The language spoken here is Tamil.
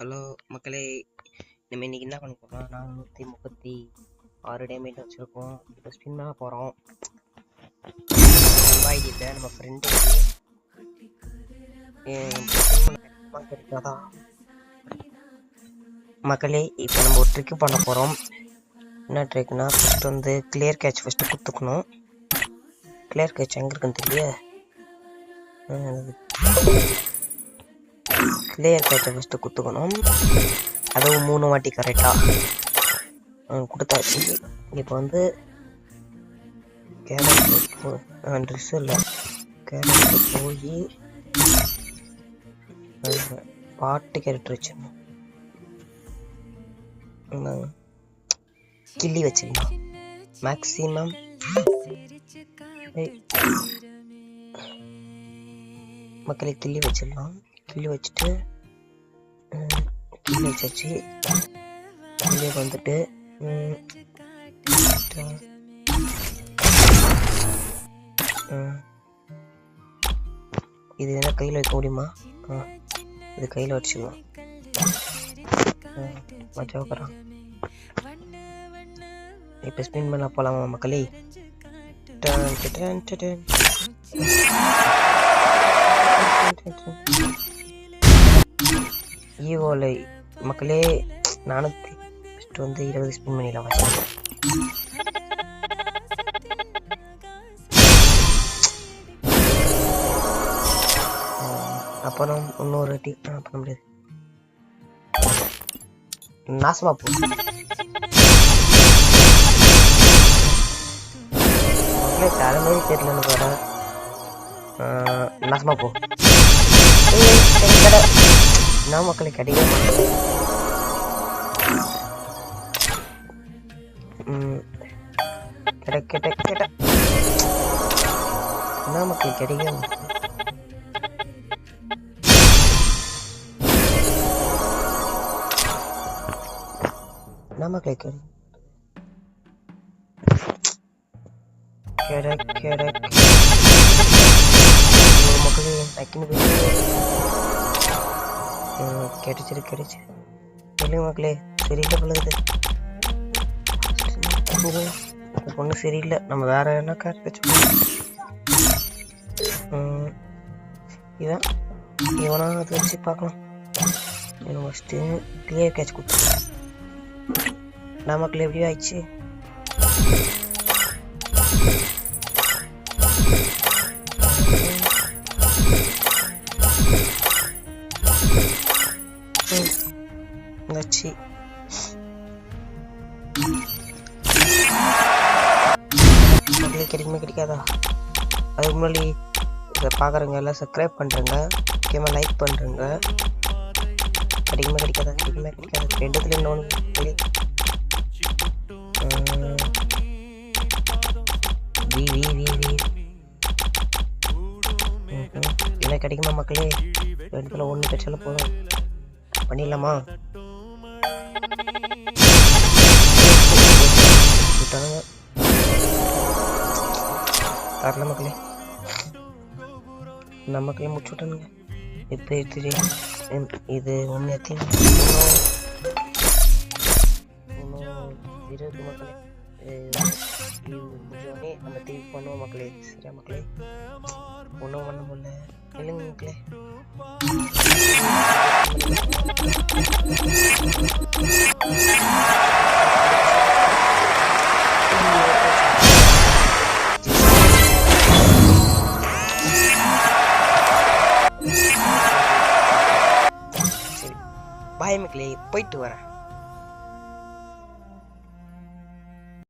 ஹலோ மக்களே, நம்ம இன்னைக்கு என்ன பண்ண போகிறோம்? 436 டேமேஜ் வச்சுருக்கோம். இப்போ ஸ்பின் பண்ண போகிறோம். இல்லை, நம்ம ஃப்ரெண்டு மக்களே, இப்போ நம்ம ஒரு ட்ரிக்கு பண்ண போகிறோம். என்ன ட்ரிக்னா, ஃபஸ்ட்டு வந்து கிளியர் கேட்ச் ஃபஸ்ட்டு கொடுத்துக்கணும். கிளியர் கேட்ச் எங்கே இருக்குன்னு தெரியல. கிளியர் கேட்சை ஃபஸ்ட்டு குத்துக்கணும். அதுவும் 3 வாட்டி கரெக்டாக கொடுத்தாச்சு. இப்போ வந்து கேரட் ட்ரெஸ் இல்லை, கேரட் போய் பாட்டு கேரட் வச்சிடணும். கிள்ளி வச்சிடலாம் மேக்ஸிமம். மக்களை கிள்ளி வச்சிடலாம். கிள்ளி வச்சுட்டு கிள்ளி வச்சாச்சு. கிள்ளி வந்துட்டு இது என்ன கையில் வைக்க முடியுமா? இது கையில் வச்சுக்கலாம். வச்சுக்கிறான். இப்போ ஸ்பின் பண்ண போகலாமா மக்களே? ஈவோலை மக்களே, நானும் ஃபஸ்ட்டு வந்து 20 ஸ்பின் பண்ணிடலாம். வச்சு அப்புறம் இன்னொரு வாட்டி பண்ண முடியாது. நாசமா போ மக்களே, தலைமையே தெரியலன்னு பாரு. நாசமா போ. என்ன மக்களை கிடைக்க மாட்டேன். என்ன மக்கள் கிடைக்க மாட்டேன். என்ன மக்களை மக்களே டக்குன்னு கிடைச்சு சொல்லுங்க மக்களே. சரியில்லை பழகுது பொண்ணு, சரியில்லை. நம்ம வேற என்ன கார் இவன் இவனா அதை வச்சு பார்க்கலாம். எனக்கு ஃபஸ்ட்டு கிளியர் கேட்ச் கொடுத்துருக்கேன். நமக்குள்ள எப்படி ஆயிடுச்சு? வச்சு கிடைக்குமே கிடைக்காதா? அதுக்கு முன்னாடி இதை பார்க்குறவங்க எல்லாம் சப்ஸ்கிரைப் பண்ணுறேங்க, முக்கியமாக லைக் பண்ணுறேங்க. கிடைக்குமே கிடைக்காதா? கிடைக்குமே கிடைக்காது. ரெண்டுத்துல இன்னொன்று என்ன கிடைக்குமா மக்களே? ரெண்டுத்துல ஒன்று கிடைச்சாலும் போதும். பண்ணிடலாமா? தரல மக்களே, நம்ம மக்களே முடிச்சு விட்டானுங்க. இப்போ இது ஒன்று எத்தனை 20 மக்களே. முடிஞ்சோடனே நம்ம திருப்பி பண்ணுவோம் மக்களே. சரியா மக்களே? ஒன்றும் பண்ண முடியல இல்லைங்க மக்களே. சரி, பாய் மக்களே, போயிட்டு வரேன்.